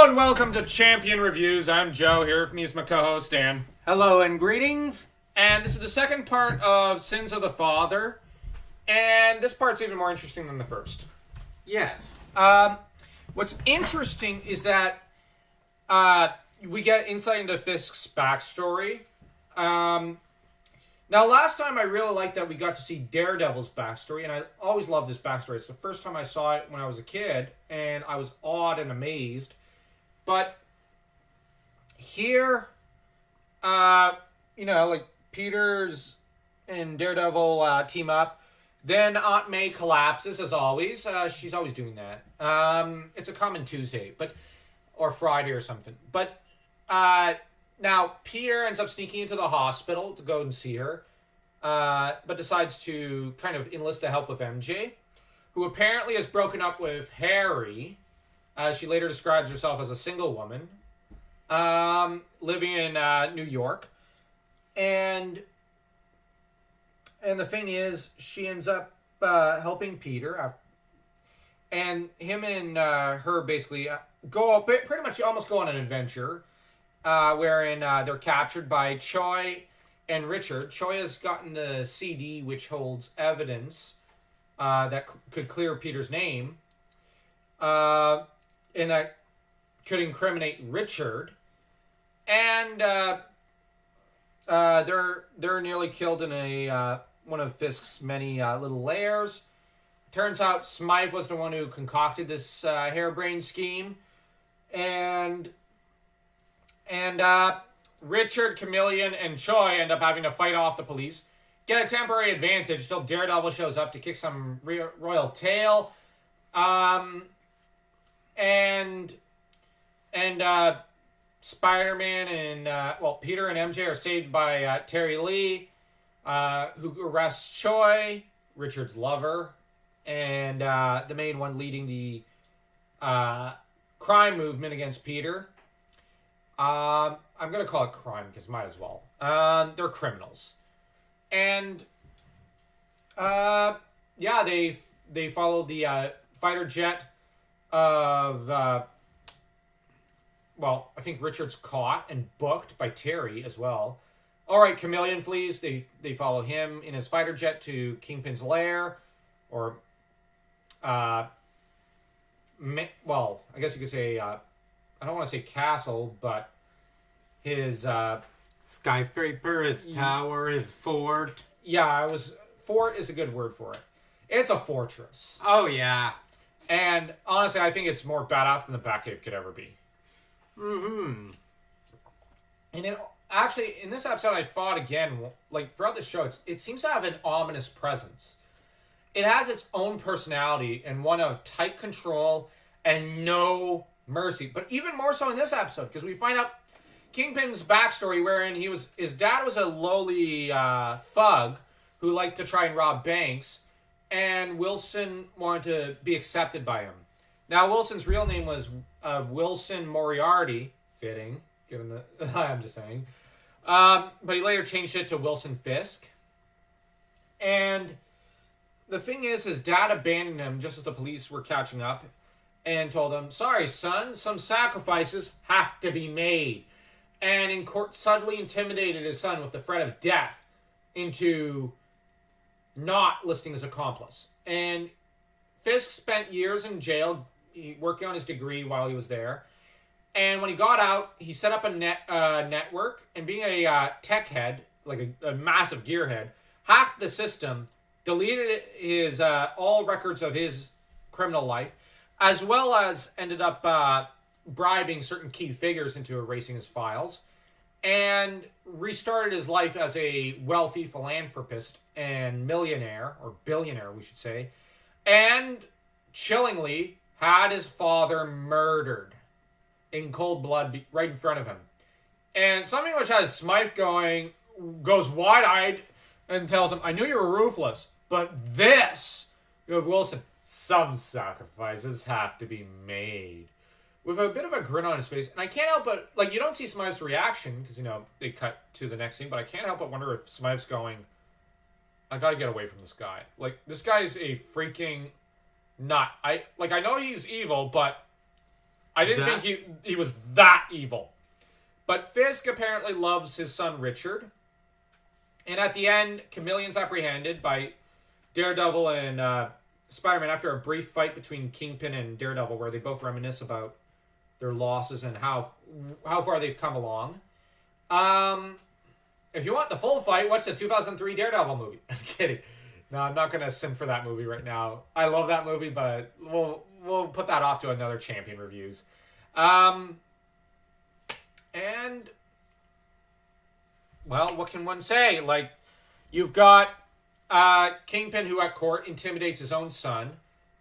and welcome to Champion Reviews. I'm Joe, here with me is my co-host Dan. Hello and greetings. And this is the second part of Sins of the Father. And this part's even more interesting than the first. Yes. What's interesting is that we get insight into Fisk's backstory. Now, last time I really liked that we got to see Daredevil's backstory, and I always loved this backstory. It's the first time I saw it when I was a kid, and I was awed and amazed. But here, like Peter's and Daredevil team up. Then Aunt May collapses, as always. She's always doing that. It's a common Tuesday, or Friday or something. But now Peter ends up sneaking into the hospital to go and see her, but decides to kind of enlist the help of MJ, who apparently has broken up with Harry. She later describes herself as a single woman, living in New York. And the thing is, she ends up helping Peter. And him and her basically pretty much almost go on an adventure, wherein they're captured by Choi and Richard. Choi has gotten the CD which holds evidence that could clear Peter's name. And that could incriminate Richard. And they're nearly killed in a one of Fisk's many little lairs. Turns out Smythe was the one who concocted this harebrained scheme. And Richard, Chameleon, and Choi end up having to fight off the police. Get a temporary advantage till Daredevil shows up to kick some royal tail. And Spider-Man and Peter and MJ are saved by Terry Lee, who arrests Choi, Richard's lover, and the main one leading the crime movement against Peter. I'm going to call it crime because might as well. They're criminals. And they follow the fighter jet of I think Richard's caught and booked by Terry as well. All right, Chameleon flees. They follow him in his fighter jet to Kingpin's lair, or I guess you could say I don't want to say castle, but his Skyscraper, his tower, his fort. Yeah, fort is a good word for it. It's a fortress. Oh yeah. And honestly, I think it's more badass than the Batcave could ever be. Mm-hmm. And in this episode, I thought again, like throughout the show, it seems to have an ominous presence. It has its own personality and one of tight control and no mercy. But even more so in this episode, because we find out Kingpin's backstory, wherein his dad was a lowly thug who liked to try and rob banks, and Wilson wanted to be accepted by him. Now, Wilson's real name was Wilson Moriarty, fitting, given the... I'm just saying. But he later changed it to Wilson Fisk. And the thing is, his dad abandoned him just as the police were catching up and told him, "Sorry, son, some sacrifices have to be made." And in court, suddenly intimidated his son with the threat of death into not listing his accomplice. And Fisk spent years in jail working on his degree while he was there. And when he got out, he set up a network, and being a tech head, like a massive gearhead, hacked the system, deleted his all records of his criminal life, as well as ended up bribing certain key figures into erasing his files, and restarted his life as a wealthy philanthropist and millionaire, or billionaire, we should say, and chillingly had his father murdered in cold blood right in front of him. And something which has Smythe goes wide-eyed and tells him, "I knew you were ruthless, but this," you have Wilson, "some sacrifices have to be made," with a bit of a grin on his face. And I can't help but, like, you don't see Smythe's reaction, because, they cut to the next scene, but I can't help but wonder if Smythe's going, "I gotta get away from this guy. Like, this guy is a freaking nut. I know he's evil, but I didn't think he was that evil. But Fisk apparently loves his son Richard. And at the end, Chameleon's apprehended by Daredevil and Spider-Man after a brief fight between Kingpin and Daredevil where they both reminisce about their losses and how far they've come along. If you want the full fight, watch the 2003 Daredevil movie. I'm kidding. No, I'm not going to simp for that movie right now. I love that movie, but we'll put that off to another Champion Reviews. And, well, what can one say? Like, you've got Kingpin, who at court intimidates his own son,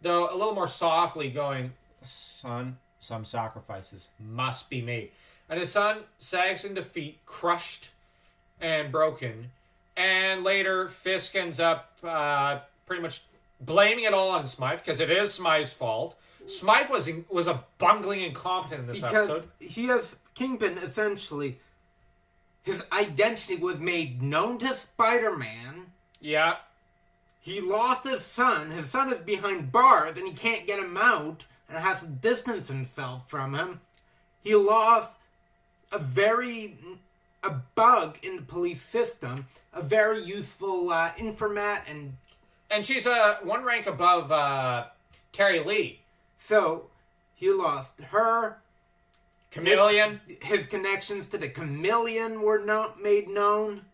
though a little more softly going, "Son, some sacrifices must be made." And his son sags in defeat, crushed and broken. And later, Fisk ends up pretty much blaming it all on Smythe, because it is Smythe's fault. Smythe was a bungling incompetent in this episode. He has Kingpin, essentially, his identity was made known to Spider-Man. Yeah. He lost his son. His son is behind bars, and he can't get him out, and has to distance himself from him. He lost a bug in the police system, a very useful informant, and she's one rank above Terry Lee. So he lost her. Chameleon. His connections to the Chameleon were not made known.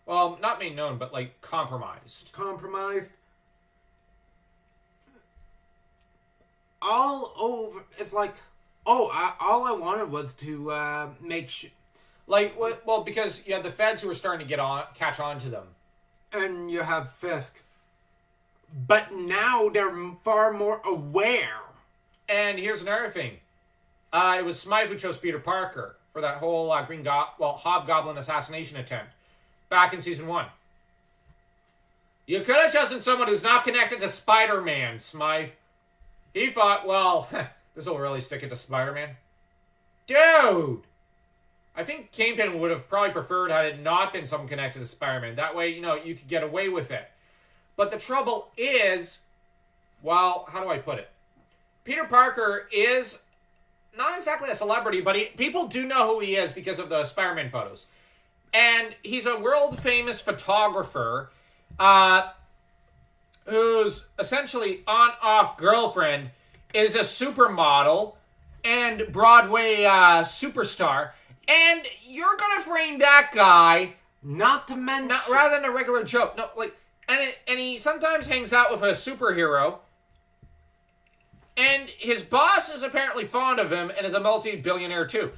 Well, not made known, but like compromised. All over. It's like, all I wanted was to make sure. Like, well, because you had the feds who were starting to catch on to them. And you have Fisk. But now they're far more aware. And here's another thing. It was Smythe who chose Peter Parker for that whole Hobgoblin assassination attempt back in season 1. You could have chosen someone who's not connected to Spider-Man, Smythe. He thought, well, this will really stick it to Spider-Man. Dude! I think Kingpin would have probably preferred had it not been someone connected to Spider-Man. That way, you could get away with it. But the trouble is, well, how do I put it? Peter Parker is not exactly a celebrity, but people do know who he is because of the Spider-Man photos. And he's a world-famous photographer whose essentially on-off girlfriend is a supermodel and Broadway superstar. And you're gonna frame that guy, not to mention, rather than a regular joke. No, like, and he sometimes hangs out with a superhero. And his boss is apparently fond of him and is a multi-billionaire too.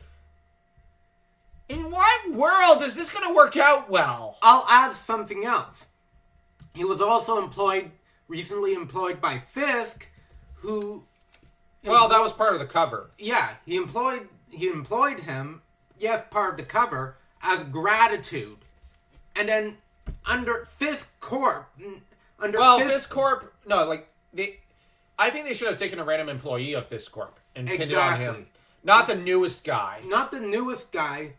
In what world is this gonna work out well? I'll add something else. He was also recently employed by Fisk, who. Well, that was part of the cover. Yeah, he employed him. Yes, part of the cover, as gratitude. And then under Fisk Corp... Fisk Corp... No, like, I think they should have taken a random employee of Fisk Corp and pinned it on him. Not the newest guy. Not the newest guy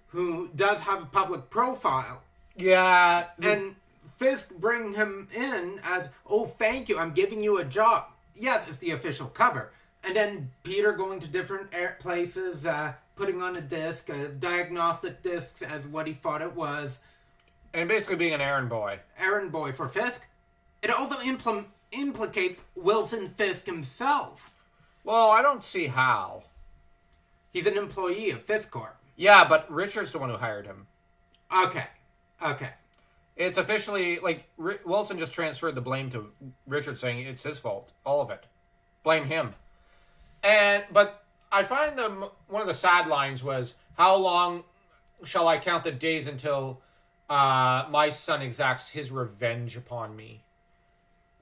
who does have a public profile. Yeah. And Fisk bring him in as, oh, thank you, I'm giving you a job. Yes, it's the official cover. And then Peter going to different places, putting on a disc, a diagnostic disc as what he thought it was. And basically being an errand boy. Errand boy for Fisk. It also implicates Wilson Fisk himself. Well, I don't see how. He's an employee of Fisk Corp. Yeah, but Richard's the one who hired him. Okay. It's officially, like, Wilson just transferred the blame to Richard, saying it's his fault. All of it. Blame him. But I find one of the sad lines was, how long shall I count the days until my son exacts his revenge upon me?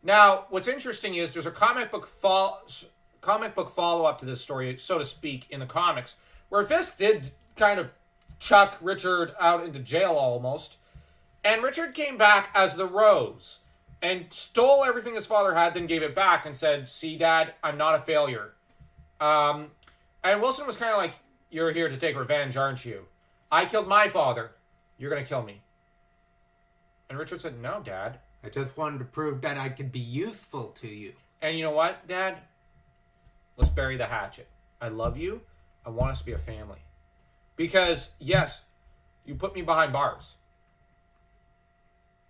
Now, what's interesting is there's a comic book follow-up to this story, so to speak, in the comics, where Fisk did kind of chuck Richard out into jail almost, and Richard came back as the Rose and stole everything his father had, then gave it back and said, "See, Dad, I'm not a failure." And Wilson was kind of like, "You're here to take revenge, aren't you? I killed my father. You're going to kill me." And Richard said, "No, Dad. I just wanted to prove that I could be useful to you." And you know what, Dad? Let's bury the hatchet. I love you. I want us to be a family. Because, yes, you put me behind bars.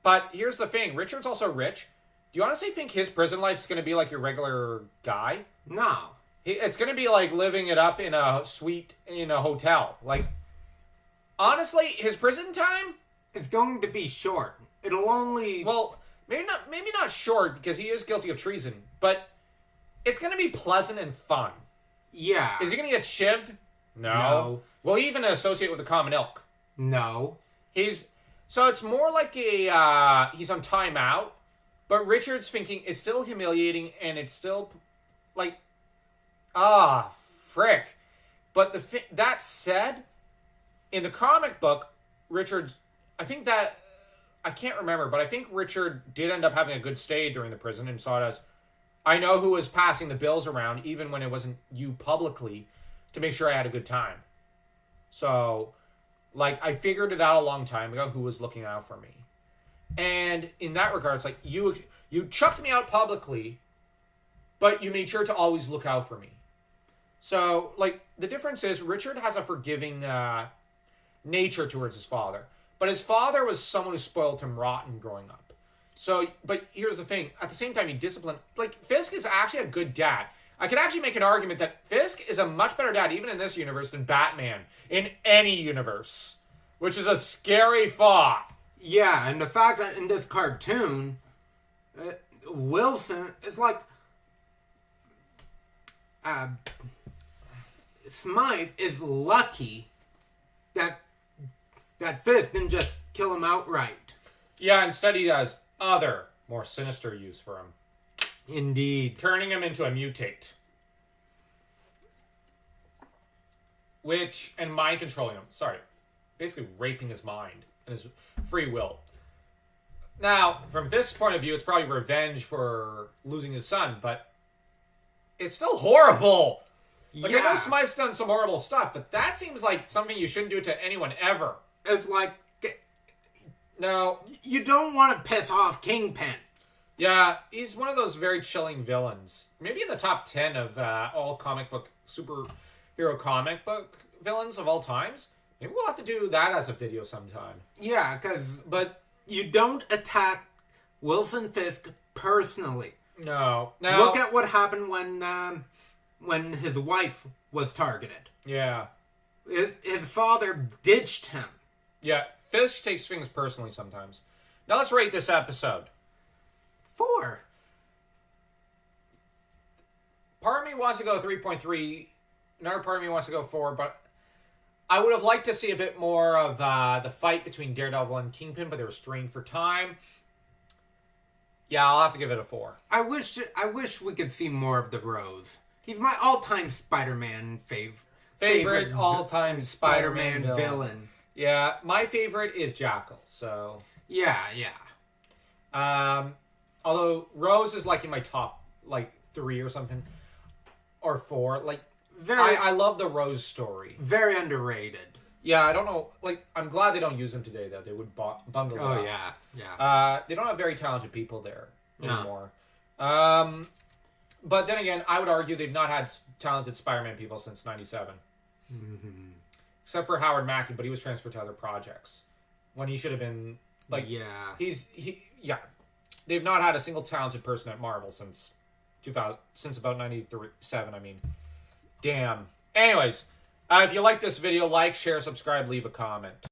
But here's the thing. Richard's also rich. Do you honestly think his prison life is going to be like your regular guy? No. It's going to be like living it up in a suite in a hotel. Like, honestly, his prison time? It's going to be short. It'll only... Well, maybe not short because he is guilty of treason. But it's going to be pleasant and fun. Yeah. Is he going to get shivved? No. Will he even associate with the common ilk? No. So it's more like he's on timeout, but Richard's thinking it's still humiliating and it's still like, frick. But that said, in the comic book, I can't remember, but I think Richard did end up having a good stay during the prison and saw it as, I know who was passing the bills around, even when it wasn't you publicly, to make sure I had a good time. So, like, I figured it out a long time ago who was looking out for me. And in that regard, it's like, you chucked me out publicly, but you made sure to always look out for me. So, like, the difference is Richard has a forgiving nature towards his father. But his father was someone who spoiled him rotten growing up. So, but here's the thing. At the same time, he disciplined... Like, Fisk is actually a good dad. I could actually make an argument that Fisk is a much better dad, even in this universe, than Batman in any universe. Which is a scary thought. Yeah, and the fact that in this cartoon, Wilson... It's like... Smythe is lucky that Fisk didn't just kill him outright. Yeah, instead he has other, more sinister use for him. Indeed. Turning him into a mutate. And mind controlling him. Sorry. Basically raping his mind and his free will. Now, from Fisk's point of view, it's probably revenge for losing his son, but it's still horrible. Like, I know Smythe's done some horrible stuff, but that seems like something you shouldn't do to anyone ever. It's like... No. You don't want to piss off Kingpin. Yeah, he's one of those very chilling villains. Maybe in the top 10 of all superhero comic book villains of all times. Maybe we'll have to do that as a video sometime. Yeah, but you don't attack Wilson Fisk personally. No. Look at what happened when his wife was targeted. Yeah. His father ditched him. Yeah, Fisk takes things personally sometimes. Now let's rate this episode. 4. Part of me wants to go 3.3. Another part of me wants to go 4, but I would have liked to see a bit more of the fight between Daredevil and Kingpin, but they were strained for time. Yeah, I'll have to give it a 4. I wish we could see more of the Rose. He's my all-time Spider-Man favorite all-time Spider-Man villain. Yeah, my favorite is Jackal, so... Yeah. Although Rose is like in my top, 3 or something. Or 4. I love the Rose story. Very underrated. Yeah, I don't know. I'm glad they don't use him today, though. They would bundle it up. Oh, yeah. They don't have very talented people there anymore. But then again, I would argue they've not had talented Spider-Man people since 97. Mm-hmm. Except for Howard Mackie, but he was transferred to other projects. When he should have been, Yeah. They've not had a single talented person at Marvel since about 97, I mean. Damn. Anyways, if you like this video, like, share, subscribe, leave a comment.